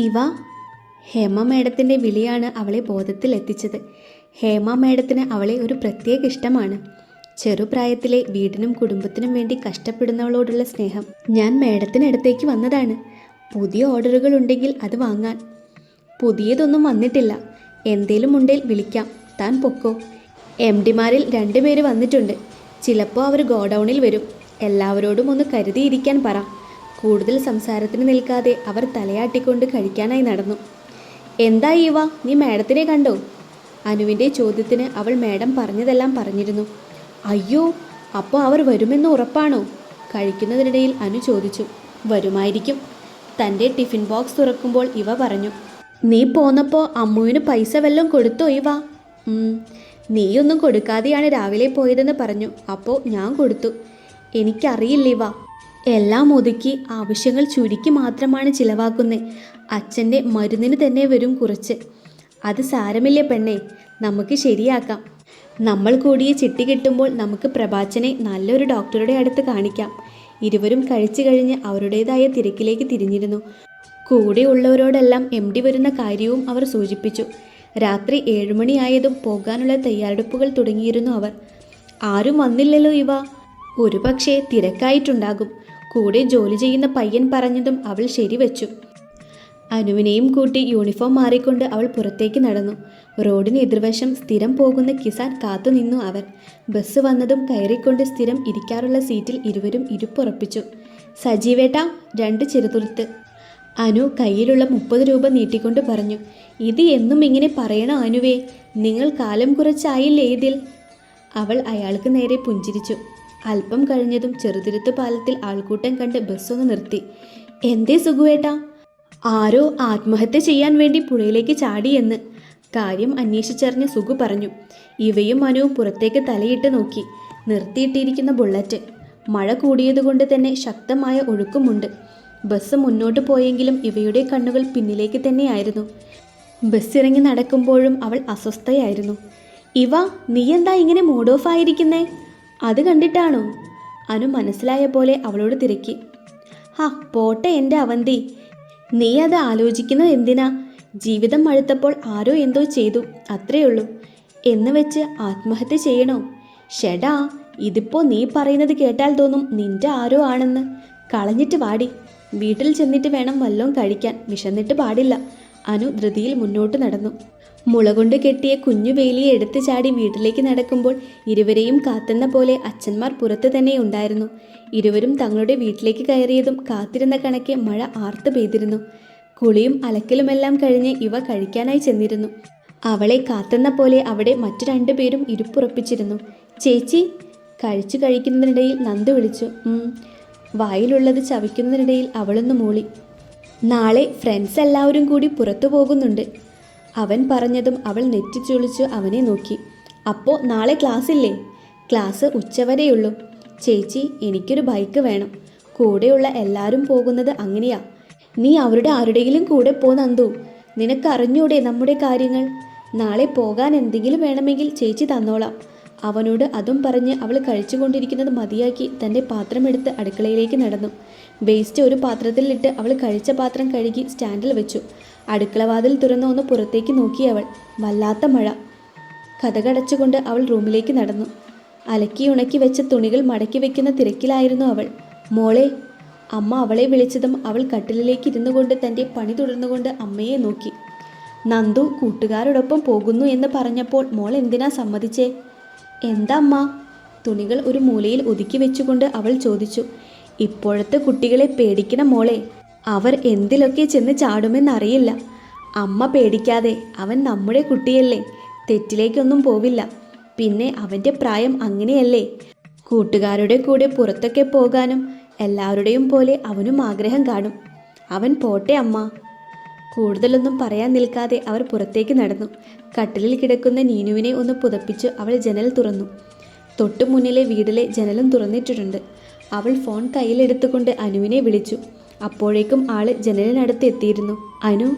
ഇവ ഹേമ മേഡത്തിൻ്റെ വിളിയാണ് അവളെ ബോധത്തിലെത്തിച്ചത്. ഹേമ മേഡത്തിന് അവളെ ഒരു പ്രത്യേക ഇഷ്ടമാണ്. ചെറുപ്രായത്തിലെ വീടിനും കുടുംബത്തിനും വേണ്ടി കഷ്ടപ്പെടുന്നവളോടുള്ള സ്നേഹം. ഞാൻ മേഡത്തിനടുത്തേക്ക് വന്നതാണ്. പുതിയ ഓർഡറുകൾ ഉണ്ടെങ്കിൽ അത് വാങ്ങാൻ. പുതിയതൊന്നും വന്നിട്ടില്ല. എന്തേലും ഉണ്ടെങ്കിൽ വിളിക്കാം. താൻ പൊക്കോ. MDമാരിൽ 2 പേര് വന്നിട്ടുണ്ട്. ചിലപ്പോൾ അവർ ഗോഡൗണിൽ വരും. എല്ലാവരോടും ഒന്ന് കരുതിയിരിക്കാൻ പറ. കൂടുതൽ സംസാരത്തിന് നിൽക്കാതെ അവർ തലയാട്ടിക്കൊണ്ട് കഴിക്കാനായി നടന്നു. എന്താ ഈവ, നീ മേഡത്തിനെ കണ്ടോ? അനുവിൻ്റെ ചോദ്യത്തിന് അവൾ മേഡം പറഞ്ഞതെല്ലാം പറഞ്ഞിരുന്നു. അയ്യോ, അപ്പോൾ അവർ വരുമെന്ന് ഉറപ്പാണോ? കഴിക്കുന്നതിനിടയിൽ അനു ചോദിച്ചു. വരുമായിരിക്കും. തൻ്റെ ടിഫിൻ ബോക്സ് തുറക്കുമ്പോൾ ഇവ പറഞ്ഞു. നീ പോന്നപ്പോൾ അമ്മുവിന് പൈസ വല്ലതും കൊടുത്തോ ഇവ? നീയൊന്നും കൊടുക്കാതെയാണ് രാവിലെ പോയതെന്ന് പറഞ്ഞു. അപ്പോൾ ഞാൻ കൊടുത്തു. എനിക്കറിയില്ല ഇവ. എല്ലാം ഒതുക്കി ആവശ്യങ്ങൾ ചുരുക്കി മാത്രമാണ് ചിലവാക്കുന്നത്. അച്ഛൻ്റെ മരുന്നിന് തന്നെ വരും കുറച്ച്. അത് സാരമില്ല പെണ്ണേ, നമുക്ക് ശരിയാക്കാം. നമ്മൾ കൂടിയ ചിട്ടി കിട്ടുമ്പോൾ നമുക്ക് പ്രഭാച്ചനെ നല്ലൊരു ഡോക്ടറുടെ അടുത്ത് കാണിക്കാം. ഇരുവരും കഴിച്ചു കഴിഞ്ഞ് അവരുടേതായ തിരക്കിലേക്ക് തിരിഞ്ഞിരുന്നു. കൂടെയുള്ളവരോടെല്ലാം MD വരുന്ന കാര്യവും അവർ സൂചിപ്പിച്ചു. രാത്രി 7 മണിയായതും പോകാനുള്ള തയ്യാറെടുപ്പുകൾ തുടങ്ങിയിരുന്നു അവർ. ആരും വന്നില്ലല്ലോ ഇവ. ഒരു പക്ഷേ തിരക്കായിട്ടുണ്ടാകും. കൂടെ ജോലി ചെയ്യുന്ന പയ്യൻ പറഞ്ഞതും അവൾ ശരിവെച്ചു. അനുവിനെയും കൂട്ടി യൂണിഫോം മാറിക്കൊണ്ട് അവൾ പുറത്തേക്ക് നടന്നു. റോഡിന് എതിർവശം സ്ഥിരം പോകുന്ന കിസാൻ കാത്തുനിന്നു അവർ. ബസ് വന്നതും കയറിക്കൊണ്ട് സ്ഥിരം ഇരിക്കാറുള്ള സീറ്റിൽ ഇരുവരും ഇരിപ്പുറപ്പിച്ചു. സജീവേട്ടാ, 2 ചെറുതുരുത്ത്. അനു കയ്യിലുള്ള 30 രൂപ നീട്ടിക്കൊണ്ട് പറഞ്ഞു. ഇത് എന്നും ഇങ്ങനെ പറയണോ അനുവേ? നിങ്ങൾ കാലം കുറച്ചായില്ലേ ഇതിൽ? അവൾ അയാൾക്ക് നേരെ പുഞ്ചിരിച്ചു. അല്പം കഴിഞ്ഞതും ചെറുതുരുത്ത് പാലത്തിൽ ആൾക്കൂട്ടം കണ്ട് ബസ്സൊന്ന് നിർത്തി. എന്തേ സുഖുവേട്ടാ? ആരോ ആത്മഹത്യ ചെയ്യാൻ വേണ്ടി പുഴയിലേക്ക് ചാടിയെന്ന്. കാര്യം അന്വേഷിച്ചറിഞ്ഞ് സുഖു പറഞ്ഞു. ഇവയും അനുവും പുറത്തേക്ക് തലയിട്ട് നോക്കി. നിർത്തിയിട്ടിരിക്കുന്ന ബുള്ളറ്റ്. മഴ കൂടിയതുകൊണ്ട് തന്നെ ശക്തമായ ഒഴുക്കുമുണ്ട്. ബസ് മുന്നോട്ട് പോയെങ്കിലും ഇവയുടെ കണ്ണുകൾ പിന്നിലേക്ക് തന്നെയായിരുന്നു. ബസ് ഇറങ്ങി നടക്കുമ്പോഴും അവൾ അസ്വസ്ഥയായിരുന്നു. ഇവ, നീ എന്താ ഇങ്ങനെ മൂഡ് ഓഫ് ആയിരിക്കുന്നേ? അത് കണ്ടിട്ടാണോ? അനു മനസ്സിലായ പോലെ അവളോട് തിരക്കി. പോട്ടെ എൻ്റെ അവന്തി, നീ അത് ആലോചിക്കുന്നത് എന്തിനാ? ജീവിതം മടുത്തപ്പോൾ ആരോ എന്തോ ചെയ്തു, അത്രയുള്ളൂ. എന്ന് വെച്ച് ആത്മഹത്യ ചെയ്യണോ? ഷെടാ, ഇതിപ്പോ നീ പറയുന്നത് കേട്ടാൽ തോന്നും നിന്റെ ആരോ ആണെന്ന്. കളഞ്ഞിട്ട് വാടി. വീട്ടിൽ ചെന്നിട്ട് വേണം വല്ലതും കഴിക്കാൻ. വിശന്നിട്ട് പാടില്ല. അനു ധൃതിയിൽ മുന്നോട്ട് നടന്നു. മുളകൊണ്ട് കെട്ടിയ കുഞ്ഞു വേലിയെ എടുത്തു ചാടി വീട്ടിലേക്ക് നടക്കുമ്പോൾ ഇരുവരെയും കാത്തുന്ന പോലെ അച്ഛന്മാർ പുറത്ത് തന്നെ ഉണ്ടായിരുന്നു. ഇരുവരും തങ്ങളുടെ വീട്ടിലേക്ക് കയറിയതും കാത്തിരുന്ന കണക്കെ മഴ ആർത്ത് പെയ്തിരുന്നു. കുളിയും അലക്കലുമെല്ലാം കഴിഞ്ഞ് ഇവ കഴിക്കാനായി ചെന്നിരുന്നു. അവളെ കാത്തുന്ന പോലെ അവിടെ മറ്റു 2 പേരും ഇരിപ്പുറപ്പിച്ചിരുന്നു. ചേച്ചി. കഴിക്കുന്നതിനിടയിൽ നന്ദു വിളിച്ചു. വായിലുള്ളത് ചവയ്ക്കുന്നതിനിടയിൽ അവളൊന്ന് മൂളി. നാളെ ഫ്രണ്ട്സ് എല്ലാവരും കൂടി പുറത്തു പോകുന്നുണ്ട്. അവൻ പറഞ്ഞതും അവൾ നെറ്റിച്ചുളിച്ചു അവനെ നോക്കി. അപ്പോൾ നാളെ ക്ലാസ്സില്ലേ? ക്ലാസ് ഉച്ചവരെയുള്ളൂ. ചേച്ചി, എനിക്കൊരു ബൈക്ക് വേണം. കൂടെയുള്ള എല്ലാവരും പോകുന്നത് അങ്ങനെയാ. നീ അവരുടെ ആരുടെയെങ്കിലും കൂടെ പോ നന്ദു. നിനക്കറിഞ്ഞൂടെ നമ്മുടെ കാര്യങ്ങൾ? നാളെ പോകാൻ എന്തെങ്കിലും വേണമെങ്കിൽ ചേച്ചി തന്നോളാം. അവനോട് അതും പറഞ്ഞ് അവൾ കഴിച്ചുകൊണ്ടിരിക്കുന്നത് മതിയാക്കി തൻ്റെ പാത്രമെടുത്ത് അടുക്കളയിലേക്ക് നടന്നു. വേസ്റ്റ് ഒരു പാത്രത്തിലിട്ട് അവൾ കഴിച്ച പാത്രം കഴുകി സ്റ്റാൻഡിൽ വെച്ചു. അടുക്കളവാതിൽ തുറന്ന് ഒന്ന് പുറത്തേക്ക് നോക്കി അവൾ. വല്ലാത്ത മഴ. കതകടച്ചുകൊണ്ട് അവൾ റൂമിലേക്ക് നടന്നു. അലക്കി ഉണക്കി വെച്ച തുണികൾ മടക്കി വെക്കുന്ന തിരക്കിലായിരുന്നു അവൾ. മോളെ. അമ്മ അവളെ വിളിച്ചതും അവൾ കട്ടിലിലേക്ക് ഇരുന്നു കൊണ്ട് തൻ്റെ പണി തുടർന്നുകൊണ്ട് അമ്മയെ നോക്കി. നന്ദു കൂട്ടുകാരോടൊപ്പം പോകുന്നു എന്ന് പറഞ്ഞപ്പോൾ മോൾ എന്തിനാ സമ്മതിച്ചേ? എന്താ അമ്മ? തുണികൾ ഒരു മൂലയിൽ ഒതുക്കി വെച്ചുകൊണ്ട് അവൾ ചോദിച്ചു. ഇപ്പോഴത്തെ കുട്ടികളെ പേടിക്കണം മോളെ. അവർ എന്തിലൊക്കെ ചെന്ന് ചാടുമെന്നറിയില്ല. അമ്മ പേടിക്കാതെ. അവൻ നമ്മുടെ കുട്ടിയല്ലേ. തെറ്റിലേക്കൊന്നും പോവില്ല. പിന്നെ അവൻ്റെ പ്രായം അങ്ങനെയല്ലേ. കൂട്ടുകാരുടെ കൂടെ പുറത്തൊക്കെ പോകാനും എല്ലാവരുടെയും പോലെ അവനും ആഗ്രഹം കാണും. അവൻ പോട്ടെ അമ്മ. കൂടുതലൊന്നും പറയാൻ നിൽക്കാതെ അവർ പുറത്തേക്ക് നടന്നു. കട്ടിലിൽ കിടക്കുന്ന നീനുവിനെ ഒന്ന് പുതപ്പിച്ച് അവൾ ജനൽ തുറന്നു. തൊട്ടു മുന്നിലെ വീട്ടിലെ ജനലും തുറന്നിട്ടിട്ടുണ്ട്. അവൾ ഫോൺ കയ്യിലെടുത്തുകൊണ്ട് അനുവിനെ വിളിച്ചു. അപ്പോഴേക്കും ആള് ജനലിനടുത്ത് എത്തിയിരുന്നു. അനു.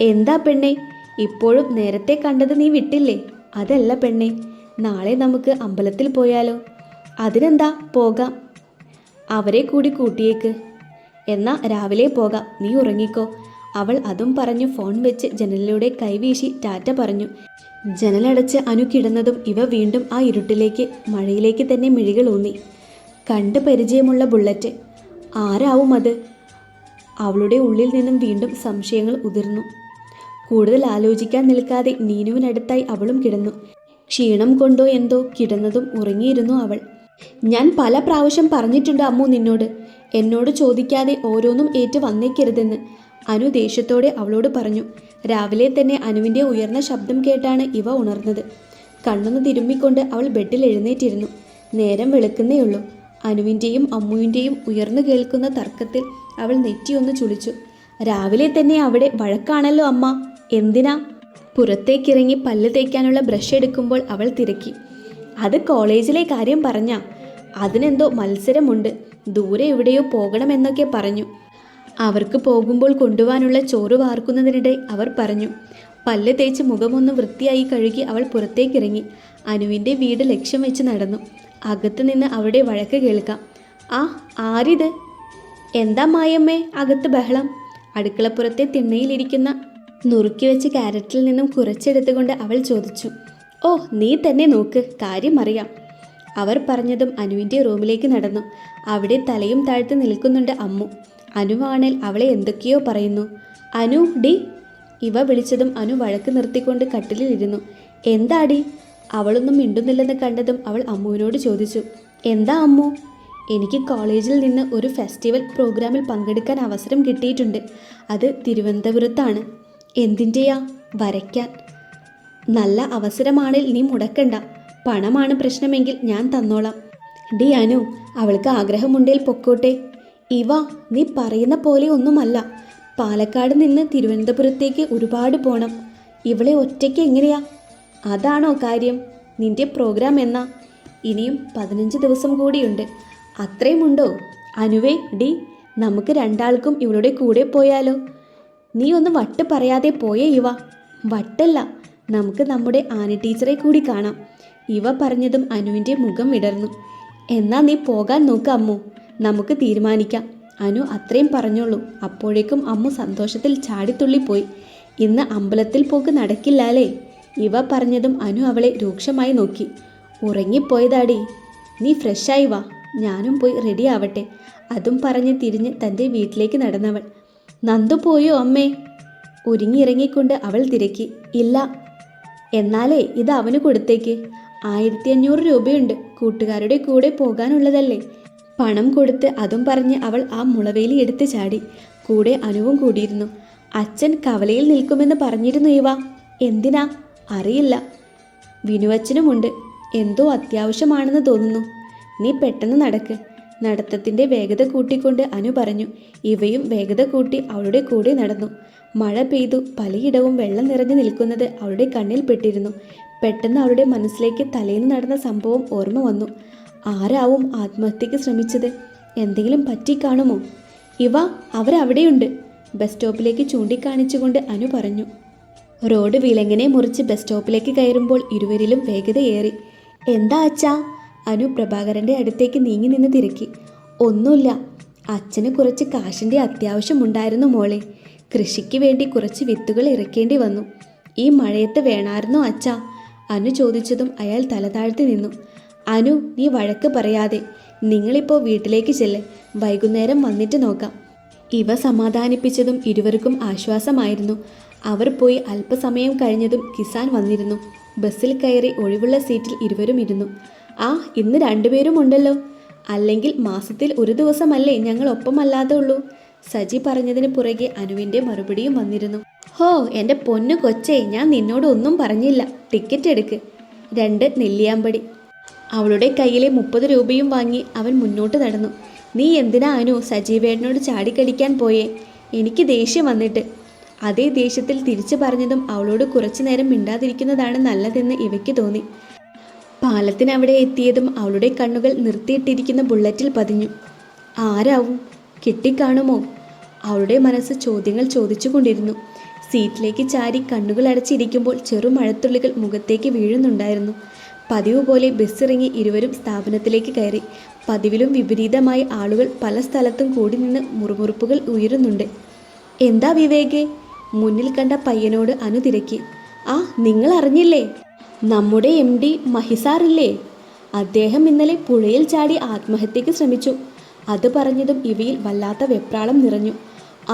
എന്താ പെണ്ണെ, ഇപ്പോഴും നേരത്തെ കണ്ടത് നീ വിട്ടില്ലേ? അതല്ല പെണ്ണെ, നാളെ നമുക്ക് അമ്പലത്തിൽ പോയാലോ? അതിനെന്താ, പോകാം. അവരെ കൂടി കൂട്ടിയേക്ക്. എന്നാ രാവിലെ പോകാം. നീ ഉറങ്ങിക്കോ. അവൾ അതും പറഞ്ഞു ഫോൺ വെച്ച് ജനലിലൂടെ കൈവീശി ടാറ്റ പറഞ്ഞു. ജനലടച്ച് അനു കിടന്നതും ഇവ വീണ്ടും ആ ഇരുട്ടിലേക്ക് മഴയിലേക്ക് തന്നെ മിഴികൾ ഊന്നി. കണ്ട് പരിചയമുള്ള ബുള്ളറ്റ്. ആരാവും അത്? അവളുടെ ഉള്ളിൽ നിന്നും വീണ്ടും സംശയങ്ങൾ ഉതിർന്നു. കൂടുതൽ ആലോചിക്കാൻ നിൽക്കാതെ നീനുവിനടുത്തായി അവളും കിടന്നു. ക്ഷീണം കൊണ്ടോ എന്തോ കിടന്നതും ഉറങ്ങിയിരുന്നു അവൾ. ഞാൻ പല പ്രാവശ്യം പറഞ്ഞിട്ടുണ്ട് അമ്മു നിന്നോട്, എന്നോട് ചോദിക്കാതെ ഓരോന്നും ഏറ്റു വന്നേക്കരുതെന്ന്. അനു ദേഷ്യത്തോടെ അവളോട് പറഞ്ഞു. രാവിലെ തന്നെ അനുവിൻ്റെ ഉയർന്ന ശബ്ദം കേട്ടാണ് ഇവ ഉണർന്നത്. കണ്ണൊന്ന് തിരുമ്മിക്കൊണ്ട് അവൾ ബെഡിൽ എഴുന്നേറ്റിരുന്നു. നേരം വെളുക്കുന്നേയുള്ളൂ. അനുവിൻ്റെയും അമ്മുവിൻ്റെയും ഉയർന്നു കേൾക്കുന്ന തർക്കത്തിൽ അവൾ നെറ്റിയൊന്ന് ചുളിച്ചു. രാവിലെ തന്നെ അവിടെ വഴക്കാണല്ലോ അമ്മ, എന്തിനാ? പുറത്തേക്കിറങ്ങി പല്ല് തേക്കാനുള്ള ബ്രഷ് എടുക്കുമ്പോൾ അവൾ തിരക്കി. അത് കോളേജിലെ കാര്യം പറഞ്ഞാ. അതിനെന്തോ മത്സരമുണ്ട്, ദൂരെ എവിടെയോ പോകണമെന്നൊക്കെ പറഞ്ഞു. അവർക്ക് പോകുമ്പോൾ കൊണ്ടുപോകാനുള്ള ചോറ് വാർക്കുന്നതിനിടെ അവർ പറഞ്ഞു. പല്ല് തേച്ച് മുഖമൊന്ന് വൃത്തിയായി കഴുകി അവൾ പുറത്തേക്കിറങ്ങി. അനുവിൻ്റെ വീട് ലക്ഷ്യം വെച്ച് നടന്നു. അകത്ത് നിന്ന് അവിടെ വഴക്ക് കേൾക്കാം. ആ, ആരിത്? എന്താ മായമ്മേ അകത്ത് ബഹളം? അടുക്കളപ്പുറത്തെ തിണ്ണയിലിരിക്കുന്ന നുറുക്കി വെച്ച് ക്യാരറ്റിൽ നിന്നും കുറച്ചെടുത്തുകൊണ്ട് അവൾ ചോദിച്ചു. ഓ, നീ തന്നെ നോക്ക്, കാര്യം അറിയാം. അവർ പറഞ്ഞതും അനുവിൻ്റെ റൂമിലേക്ക് നടന്നു. അവിടെ തലയും താഴ്ത്തി നിൽക്കുന്നുണ്ട് അമ്മു. അനുവാണേൽ അവളെ എന്തൊക്കെയോ പറയുന്നു. അനു ഡി, ഇവ വിളിച്ചതും അനു വഴക്ക് നിർത്തിക്കൊണ്ട് കട്ടിലിരുന്നു. എന്താടി? അവളൊന്നും മിണ്ടുന്നില്ലെന്ന് കണ്ടതും അവൾ അമ്മുവിനോട് ചോദിച്ചു. എന്താ അമ്മു? എനിക്ക് കോളേജിൽ നിന്ന് ഒരു ഫെസ്റ്റിവൽ പ്രോഗ്രാമിൽ പങ്കെടുക്കാൻ അവസരം കിട്ടിയിട്ടുണ്ട്. അത് തിരുവനന്തപുരത്താണ്. എന്തിൻ്റെയാ? വരയ്ക്കാൻ. നല്ല അവസരമാണെങ്കിൽ നീ മുടക്കണ്ട. പണമാണ് പ്രശ്നമെങ്കിൽ ഞാൻ തന്നോളാം. ഡി അനു, അവൾക്ക് ആഗ്രഹമുണ്ടേൽ പൊക്കോട്ടെ. ഇവ നീ പറയുന്ന പോലെ ഒന്നുമല്ല. പാലക്കാട് നിന്ന് തിരുവനന്തപുരത്തേക്ക് ഒരുപാട് പോണം. ഇവളെ ഒറ്റയ്ക്ക് എങ്ങനെയാ? അതാണോ കാര്യം? നിന്റെ പ്രോഗ്രാം എന്നാ? ഇനിയും 15 ദിവസം കൂടിയുണ്ട്. അത്രയുമുണ്ടോ? അനുവേ ഡി, നമുക്ക് രണ്ടാൾക്കും ഇവളുടെ കൂടെ പോയാലോ? നീ ഒന്ന് വട്ട് പറയാതെ പോയേ ഇവ. വട്ടല്ല, നമുക്ക് നമ്മുടെ ആനി ടീച്ചറെ കൂടി കാണാം. ഇവ പറഞ്ഞതും അനുവിൻ്റെ മുഖം വിടർന്നു. എന്നാ നീ പോകാൻ നോക്ക് അമ്മു, നമുക്ക് തീരുമാനിക്കാം. അനു അത്രയും പറഞ്ഞോളൂ. അപ്പോഴേക്കും അമ്മു സന്തോഷത്തിൽ ചാടിത്തുള്ളിപ്പോയി. ഇന്ന് അമ്പലത്തിൽ പോക്ക് നടക്കില്ലാലേ? ഇവ പറഞ്ഞതും അനു അവളെ രൂക്ഷമായി നോക്കി. ഉറങ്ങിപ്പോയതാടി, നീ ഫ്രഷായി വാ, ഞാനും പോയി റെഡി ആവട്ടെ. അതും പറഞ്ഞ് തിരിഞ്ഞ് തൻ്റെ വീട്ടിലേക്ക് നടന്നവൾ. നന്ദു പോയോ അമ്മേ? ഒരുങ്ങിയിറങ്ങിക്കൊണ്ട് അവൾ തിരക്കി. ഇല്ല. എന്നാലേ ഇത് അവന് കൊടുത്തേക്ക്. 1500 രൂപയുണ്ട്, കൂട്ടുകാരുടെ കൂടെ പോകാനുള്ളതല്ലേ. പണം കൊടുത്ത് അതും പറഞ്ഞ് അവൾ ആ മുളവേലി എടുത്ത് ചാടി. കൂടെ അനുവും കൂടിയിരുന്നു. അച്ഛൻ കവലയിൽ നിൽക്കുമെന്ന് പറഞ്ഞിരുന്നു ഇവ. എന്തിനാ? അറിയില്ല. വിനുവച്ചനുമുണ്ട്. എന്തോ അത്യാവശ്യമാണെന്ന് തോന്നുന്നു. നീ പെട്ടെന്ന് നടക്ക്. നടത്തത്തിൻ്റെ വേഗത കൂട്ടിക്കൊണ്ട് അനു പറഞ്ഞു. ഇവയും വേഗത കൂട്ടി അവളുടെ കൂടെ നടന്നു. മഴ പെയ്തു. പലയിടവും വെള്ളം നിറഞ്ഞു നിൽക്കുന്നത് അവളുടെ കണ്ണിൽ പെട്ടിരുന്നു. പെട്ടെന്ന് അവളുടെ മനസ്സിലേക്ക് തലേന്ന് നടന്ന സംഭവം ഓർമ്മ വന്നു. ആരാവും ആത്മഹത്യക്ക് ശ്രമിച്ചത്? എന്തെങ്കിലും പറ്റിക്കാണുമോ? ഇവ അവരവിടെയുണ്ട്. ബസ് സ്റ്റോപ്പിലേക്ക് ചൂണ്ടിക്കാണിച്ചുകൊണ്ട് അനു പറഞ്ഞു. റോഡ് വിലങ്ങനെ മുറിച്ച് ബസ് സ്റ്റോപ്പിലേക്ക് കയറുമ്പോൾ ഇരുവരിലും വേഗതയേറി. എന്താ അച്ഛാ? അനു പ്രഭാകരൻ്റെ അടുത്തേക്ക് നീങ്ങി നിന്ന് തിരക്കി. ഒന്നുമില്ല, അച്ഛന് കുറച്ച് കാശിൻ്റെ അത്യാവശ്യമുണ്ടായിരുന്നു മോളെ. കൃഷിക്ക് വേണ്ടി കുറച്ച് വിത്തുകൾ ഇറക്കേണ്ടി വന്നു. ഈ മഴയത്ത് വേണമായിരുന്നോ അച്ഛാ? അനു ചോദിച്ചതും അയാൾ തല താഴ്ത്തി നിന്നു. അനു, നീ വഴക്ക് പറയാതെ. നിങ്ങളിപ്പോൾ വീട്ടിലേക്ക് ചെല്ല്, വൈകുന്നേരം വന്നിട്ട് നോക്കാം. ഇവ സമാധാനിപ്പിച്ചതും ഇരുവർക്കും ആശ്വാസമായിരുന്നു. അവർ പോയി അല്പസമയം കഴിഞ്ഞതും കിസാൻ വന്നിരുന്നു. ബസ്സിൽ കയറി ഒഴിവുള്ള സീറ്റിൽ ഇരുവരും ഇരുന്നു. ആ, ഇന്ന് 2 പേരും ഉണ്ടല്ലോ. അല്ലെങ്കിൽ മാസത്തിൽ ഒരു ദിവസമല്ലേ ഞങ്ങൾ ഒപ്പമല്ലാതെ ഉള്ളൂ. സജി പറഞ്ഞതിന് പുറകെ അനുവിൻ്റെ മറുപടിയും വന്നിരുന്നു. ഹോ, എൻ്റെ പൊന്നു കൊച്ചേ, ഞാൻ നിന്നോട് ഒന്നും പറഞ്ഞില്ല. ടിക്കറ്റ് എടുക്ക്. 2 നെല്ലിയാമ്പടി. അവളുടെ കയ്യിലെ 30 രൂപയും വാങ്ങി അവൻ മുന്നോട്ട് നടന്നു. നീ എന്തിനാ അനു സജീവേട്ടനോട് ചാടിക്കടിക്കാൻ പോയേ? എനിക്ക് ദേഷ്യം വന്നിട്ട്. അതേ ദേഷ്യത്തിൽ തിരിച്ചു പറഞ്ഞതും അവളോട് കുറച്ചു നേരം മിണ്ടാതിരിക്കുന്നതാണ് നല്ലതെന്ന് ഇവയ്ക്ക് തോന്നി. പാലത്തിനവിടെ എത്തിയതും അവളുടെ കണ്ണുകൾ നിർത്തിയിട്ടിരിക്കുന്ന ബുള്ളറ്റിൽ പതിഞ്ഞു. ആരാവും? കിട്ടിക്കാണുമോ? അവളുടെ മനസ്സ് ചോദ്യങ്ങൾ ചോദിച്ചുകൊണ്ടിരുന്നു. സീറ്റിലേക്ക് ചാരി കണ്ണുകൾ അടച്ചിരിക്കുമ്പോൾ ചെറു മഴത്തുള്ളികൾ മുഖത്തേക്ക് വീഴുന്നുണ്ടായിരുന്നു. പതിവ് പോലെ ബസ്സിറങ്ങി ഇരുവരും സ്ഥാപനത്തിലേക്ക് കയറി. പതിവിലും വിപരീതമായി ആളുകൾ പല സ്ഥലത്തും കൂടി നിന്ന് മുറുമുറുപ്പുകൾ ഉയരുന്നുണ്ട്. എന്താ വിവേകേ? മുന്നിൽ കണ്ട പയ്യനോട് അനു തിരക്കി. ആ, നിങ്ങൾ അറിഞ്ഞില്ലേ? നമ്മുടെ MD മഹിസാറില്ലേ? അദ്ദേഹം ഇന്നലെ പുഴയിൽ ചാടി ആത്മഹത്യക്ക് ശ്രമിച്ചു. അത് പറഞ്ഞതും ഇവയിൽ വല്ലാത്ത വെപ്രാളം നിറഞ്ഞു.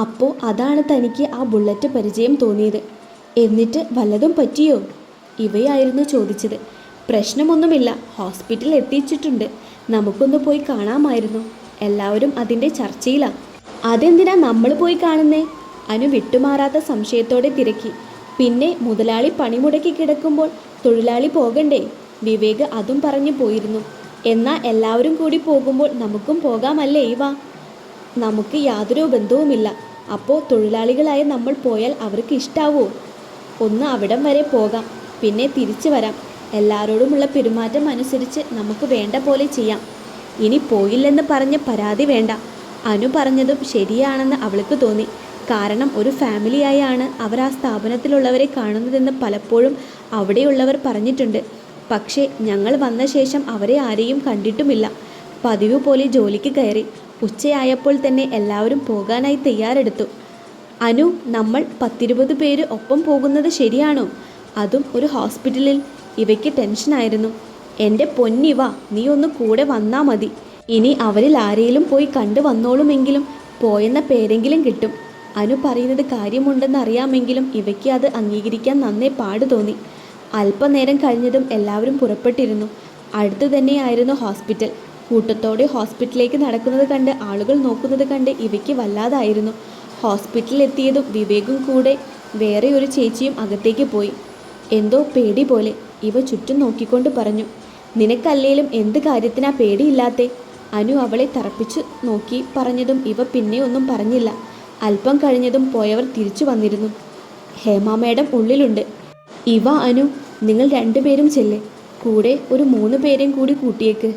അപ്പോൾ അതാണ് തനിക്ക് ആ ബുള്ളറ്റ് പരിചയം തോന്നിയത്. എന്നിട്ട് വല്ലതും പറ്റിയോ? ഇവയായിരുന്നു ചോദിച്ചത്. പ്രശ്നമൊന്നുമില്ല, ഹോസ്പിറ്റലിൽ എത്തിച്ചിട്ടുണ്ട്. നമുക്കൊന്ന് പോയി കാണാമായിരുന്നു. എല്ലാവരും അതിൻ്റെ ചർച്ചയിലാണ്. അതെന്തിനാ നമ്മൾ പോയി കാണുന്നേ? അനു വിട്ടുമാറാത്ത സംശയത്തോടെ തിരക്കി. പിന്നെ മുതലാളി പണിമുടക്കി കിടക്കുമ്പോൾ തൊഴിലാളി പോകണ്ടേ? വിവേക് അതും പറഞ്ഞു പോയിരുന്നു. എന്നാൽ എല്ലാവരും കൂടി പോകുമ്പോൾ നമുക്കും പോകാമല്ലേ ഇവ? നമുക്ക് യാതൊരു ബന്ധവുമില്ല. അപ്പോൾ തൊഴിലാളികളായ നമ്മൾ പോയാൽ അവർക്ക് ഇഷ്ടാവോ? ഒന്ന് അവിടം വരെ പോകാം, പിന്നെ തിരിച്ചു വരാം. എല്ലാവരോടുമുള്ള പെരുമാറ്റം അനുസരിച്ച് നമുക്ക് വേണ്ട പോലെ ചെയ്യാം. ഇനി പോയില്ലെന്ന് പറഞ്ഞ് പരാതി വേണ്ട. അനു പറഞ്ഞതും ശരിയാണെന്ന് അവൾക്ക് തോന്നി. കാരണം ഒരു ഫാമിലിയായാണ് അവർ ആ സ്ഥാപനത്തിലുള്ളവരെ കാണുന്നതെന്ന് പലപ്പോഴും അവിടെയുള്ളവർ പറഞ്ഞിട്ടുണ്ട്. പക്ഷേ ഞങ്ങൾ വന്ന ശേഷം അവരെ ആരെയും കണ്ടിട്ടുമില്ല. പതിവ് പോലെ ജോലിക്ക് കയറി. ഉച്ചയായപ്പോൾ തന്നെ എല്ലാവരും പോകാനായി തയ്യാറെടുത്തു. അനു, നമ്മൾ 10-20 പേര് ഒപ്പം പോകുന്നത് ശരിയാണോ? അതും ഒരു ഹോസ്പിറ്റലിൽ. ഇവയ്ക്ക് ടെൻഷനായിരുന്നു. എൻ്റെ പൊന്നിവ, നീ ഒന്ന് കൂടെ വന്നാ മതി. ഇനി അവരിൽ ആരെയും പോയി കണ്ടു വന്നോളുമെങ്കിലും പോയെന്ന പേരെങ്കിലും കിട്ടും. അനു പറയുന്നത് കാര്യമുണ്ടെന്ന് അറിയാമെങ്കിലും ഇവയ്ക്ക് അത് അംഗീകരിക്കാൻ നന്നേ പാട് തോന്നി. അല്പനേരം കഴിഞ്ഞതും എല്ലാവരും പുറപ്പെട്ടിരുന്നു. അടുത്തു തന്നെയായിരുന്നു ഹോസ്പിറ്റൽ. കൂട്ടത്തോടെ ഹോസ്പിറ്റലിലേക്ക് നടക്കുന്നത് കണ്ട് ആളുകൾ നോക്കുന്നത് കണ്ട് ഇവയ്ക്ക് വല്ലാതായിരുന്നു. ഹോസ്പിറ്റലിൽ എത്തിയതും വിവേകും കൂടെ വേറെ ഒരു ചേച്ചിയും അകത്തേക്ക് പോയി. എന്തോ പേടി പോലെ ഇവ ചുറ്റും നോക്കിക്കൊണ്ട് പറഞ്ഞു. നിനക്കല്ലേലും എന്ത് കാര്യത്തിനാ പേടിയില്ലാത്തേ? അനു അവളെ തറപ്പിച്ചു നോക്കി പറഞ്ഞതും ഇവ പിന്നെ ഒന്നും പറഞ്ഞില്ല. അല്പം കഴിഞ്ഞതും പോയവർ തിരിച്ചു വന്നിരുന്നു. ഹേമ മേഡം ഉള്ളിലുണ്ട്. ഇവ, അനു, നിങ്ങൾ 2 പേരും ചെല്ല്. കൂടെ ഒരു 3 പേരെയും കൂടി കൂട്ടിയേക്ക്.